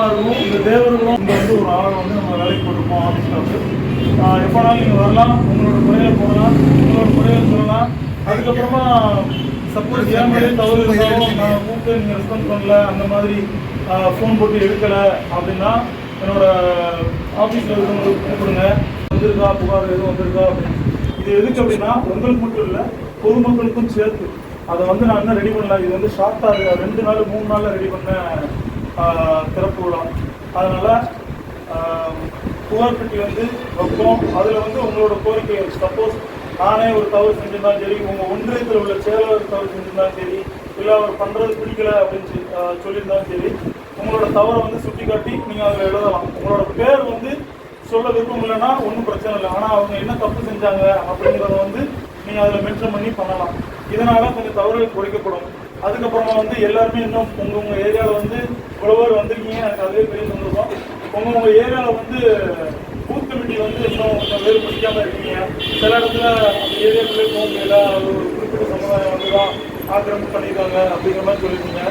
சந்தோஷமாக இருக்கும். இந்த தேவர்களும் இங்கே வந்து ஒரு ஆளை வந்து நம்ம வேலைக்கு போட்டிருப்போம் ஆஃபீஸில் வந்து. எப்போனாலும் நீங்கள் வரலாம், உங்களோட முறையில் போடலாம், உங்களோட முறையில் சொல்லலாம். அதுக்கப்புறமா சப்போஸ் ஏன் மேலே தவறு இருந்தாலும் நான் கூப்பிட்டு நீங்கள் ரெஸ்பான்ஸ் பண்ணல, அந்த மாதிரி ஃபோன் போட்டு எடுக்கலை அப்படின்னா என்னோட ஆஃபீஸில் இருக்கிறவங்களுக்கு கூப்பிடுங்க, வந்திருக்கா புகார் எதுவும் வந்திருக்கா அப்படின்னு. இது எதுக்கு அப்படின்னா உங்களுக்கு மட்டும் இல்லை, பொதுமக்களுக்கும் சேர்த்து அதை வந்து நான் என்ன ரெடி பண்ணல. இது வந்து ஷார்ட்டாக 2 நாள் 3 நாளில் ரெடி பண்ண திறப்பு விழா. அதனால் புகார் பெட்டி வந்து வைப்போம். அதில் வந்து உங்களோட கோரிக்கை, சப்போஸ் நானே ஒரு தவறு செஞ்சிருந்தாலும் சரி, உங்கள் ஒன்றியத்தில் உள்ள செயலாளர் தவறு செஞ்சிருந்தாலும் சரி, இல்லை அவர் பண்ணுறது பிடிக்கலை அப்படின்னு சொல்லியிருந்தாலும் சரி, உங்களோட தவறை வந்து சுட்டி காட்டி நீங்கள் அதில் எழுதலாம். உங்களோட பேர் வந்து சொல்ல விருப்பம் இல்லைன்னா ஒன்றும் பிரச்சனை இல்லை. ஆனால் அவங்க என்ன தப்பு செஞ்சாங்க அப்படிங்கிறத வந்து நீங்கள் அதில் மென்ஷன் பண்ணி பண்ணலாம். இதனால் கொஞ்சம் தவறுகள் குறைக்கப்படும். அதுக்கப்புறமா வந்து எல்லாருமே இன்னும் உங்கள் ஏரியாவில் வந்து உழவர் வந்திருக்கீங்க, எனக்கு அதுவே பெரிய சந்தோஷம். உங்கள் ஏரியாவில் வந்து பூத் கமிட்டி வந்து இன்னும் கொஞ்சம் வேறு பிடிக்காமல் இருக்கீங்க. சில இடத்துல அந்த ஏரியாக்குள்ளே போக முடியல, அது ஒரு குறிப்பிட்ட சமுதாயம் வந்து தான் ஆக்கிரமிப்பு பண்ணியிருக்காங்க அப்படிங்கிற மாதிரி சொல்லியிருக்கீங்க.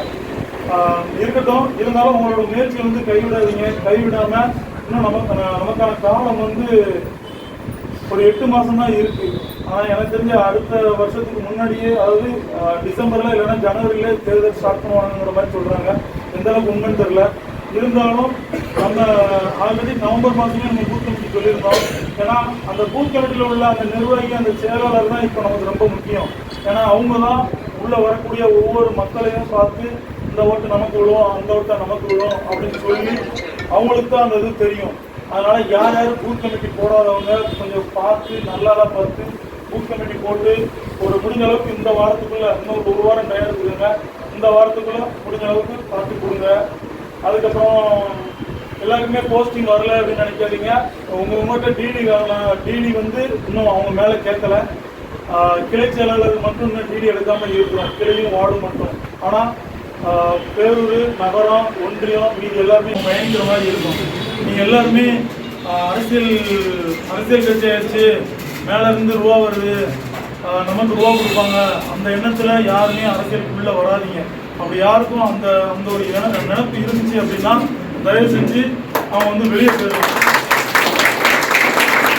இருக்கட்டும், இருந்தாலும் உங்களோட முயற்சியை வந்து கைவிடாதீங்க. கைவிடாமல் இன்னும் நமக்கான காலம் வந்து ஒரு 8 மாதம் தான் இருக்குது. ஆனால் எனக்கு தெரிஞ்ச அடுத்த வருஷத்துக்கு முன்னாடியே, அதாவது டிசம்பரில் இல்லைன்னா ஜனவரியிலே தேர்தல் ஸ்டார்ட் பண்ணுவாங்கிற மாதிரி சொல்கிறாங்க. எந்த அளவுக்கு உண்மைன்னு தெரில. இருந்தாலும் நம்ம ஆல்ரெடி நவம்பர் மாதமே நம்ம பூத் கமிட்டி சொல்லியிருந்தோம். ஏன்னா அந்த பூத் கமிட்டியில் உள்ள அந்த நிர்வாகி, அந்த செயலாளர் தான் இப்போ நமக்கு ரொம்ப முக்கியம். ஏன்னா அவங்க தான் உள்ளே வரக்கூடிய ஒவ்வொரு மக்களையும் பார்த்து இந்த ஓட்டு நமக்கு விழுவோம், அந்த ஓட்டை நமக்கு விழுவோம் அப்படின்னு சொல்லி அவங்களுக்கு தான் அந்த இது தெரியும். அதனால் யார் யார் பூத் கமிட்டி போடாதவங்க கொஞ்சம் பார்த்து நல்லா பார்த்து பூத் கமிட்டி போட்டு ஒரு முடிஞ்ச அளவுக்கு இந்த வாரத்துக்குள்ளே, இன்னும் 1 வாரம் டைம் எடுத்துக்கோங்க, இந்த வாரத்துக்குள்ளே முடிஞ்ச அளவுக்கு பார்த்து கொடுங்க. அதுக்கப்புறம் எல்லாருக்குமே போஸ்டிங் வரல அப்படின்னு நினைக்காதீங்க. உங்கள்கிட்ட டிடி வந்து இன்னும் அவங்க மேலே கேட்கலை. கிளை செயலாளர் மட்டும் இன்னும் டிடி எடுக்காமல் இருக்கிறோம், கிளையும் வார்டும் மட்டும். ஆனால் பேரூர், நகரம், ஒன்றியம் மீது எல்லாருமே பயங்கர மாதிரி இருக்கும். நீங்கள் எல்லாருமே அரசியல் கட்சி ஆயிடுச்சு, மேலேருந்து ரூபா வருது, நமக்கு ரூபா கொடுப்பாங்க, அந்த எண்ணத்தில் யாருமே அரசியலுக்குள்ளே வராதிங்க. அப்படி யாருக்கும் அந்த ஒரு நினைப்பு இருந்துச்சு அப்படின்னா தயவு செஞ்சு அவங்க வந்து வெளியே போயிடுவாங்க.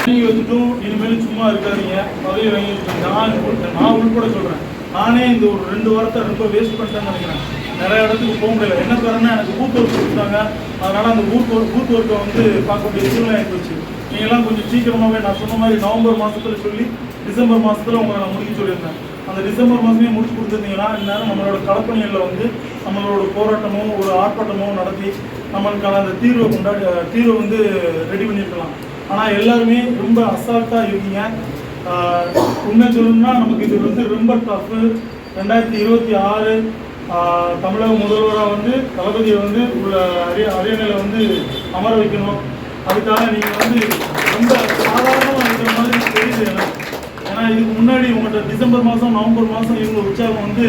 நீங்கள் வச்சுட்டும் இனிமேலும் சும்மா இருக்காதீங்க, பதவி வாங்கிட்டு. நான் உள்பட சொல்கிறேன், நானே இந்த ஒரு 2 வாரத்தை ரொம்ப வேஸ்ட் பண்ணிட்டேன்னு நினைக்கிறேன். நிறைய இடத்துக்கு போக முடியல. என்ன காரணம்னா எனக்கு பூத் ஒர்க் கொடுத்தாங்க. அதனால் அந்த பூத் ஒர்க்கை வந்து பார்க்கக்கூடிய சூழ்நிலை ஆகிப்போச்சு. நீங்கள்லாம் கொஞ்சம் சீக்கிரமாகவே, நான் சொன்ன மாதிரி நவம்பர் மாதத்தில் சொல்லி டிசம்பர் மாதத்தில் உங்களை நான் முடிக்க சொல்லியிருந்தேன். அந்த டிசம்பர் மாதமே முடிச்சு கொடுத்துருந்தீங்கன்னா இந்நேரம் நம்மளோட களப்பணிகளில் வந்து நம்மளோட போராட்டமோ ஒரு ஆர்ப்பாட்டமோ நடத்தி நம்மளுக்கான அந்த தீர்வை வந்து ரெடி பண்ணியிருக்கலாம். ஆனால் எல்லாருமே ரொம்ப அசால்ட்டாக இருக்கீங்க. உண்மை சொல்லணும்னா நமக்கு இது வந்து ரொம்ப டஃப்பு. 2026 தமிழக முதல்வராக வந்து தளபதியை வந்து உள்ள அரியணையில் வந்து அமர வைக்கணும். அதுக்காக நீங்கள் வந்து ரொம்ப சாதாரணமாக இருக்கிற மாதிரி தெரியுது எனக்கு. ஏன்னா இதுக்கு முன்னாடி உங்கள்கிட்ட டிசம்பர் மாதம் நவம்பர் மாதம் இருந்த உற்சாகம் வந்து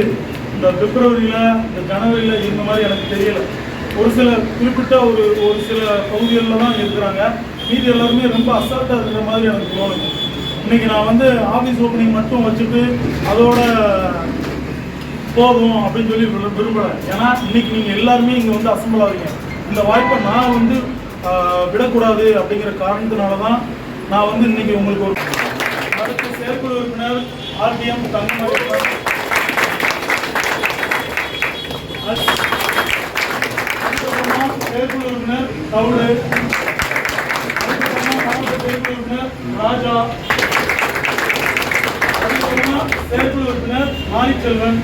இந்த பிப்ரவரியில் இந்த ஜனவரியில் இருந்த மாதிரி எனக்கு தெரியலை. ஒரு சில குறிப்பிட்ட ஒரு சில பகுதிகளில் தான் இருக்கிறாங்க. மீதி எல்லாருமே ரொம்ப அசால்ட்டாக இருக்கிற மாதிரி எனக்கு தோணுது. இன்றைக்கி நான் வந்து ஆஃபீஸ் ஓப்பனிங் மட்டும் வச்சுட்டு அதோட போதும் அப்படின்னு சொல்லி விரும்பலை. ஏன்னா இன்றைக்கி நீங்கள் எல்லாருமே இங்கே வந்து அசம்பிள் ஆகுங்க. இந்த வாய்ப்பை நான் வந்து விடக்கூடாது அப்படிங்கிற காரணத்தினால தான் நான் வந்து இன்றைக்கி உங்களுக்கு ஒரு அடுத்த செயற்குழு உறுப்பினர் ஆர்டிஎம் தங்கமணி, செயற்குழு உறுப்பினர் கவுடு, மாவட்ட செயற்குழு உறுப்பினர் ராஜா, செயற்குழு உறுப்பினர் மாரிச்செல்வன்.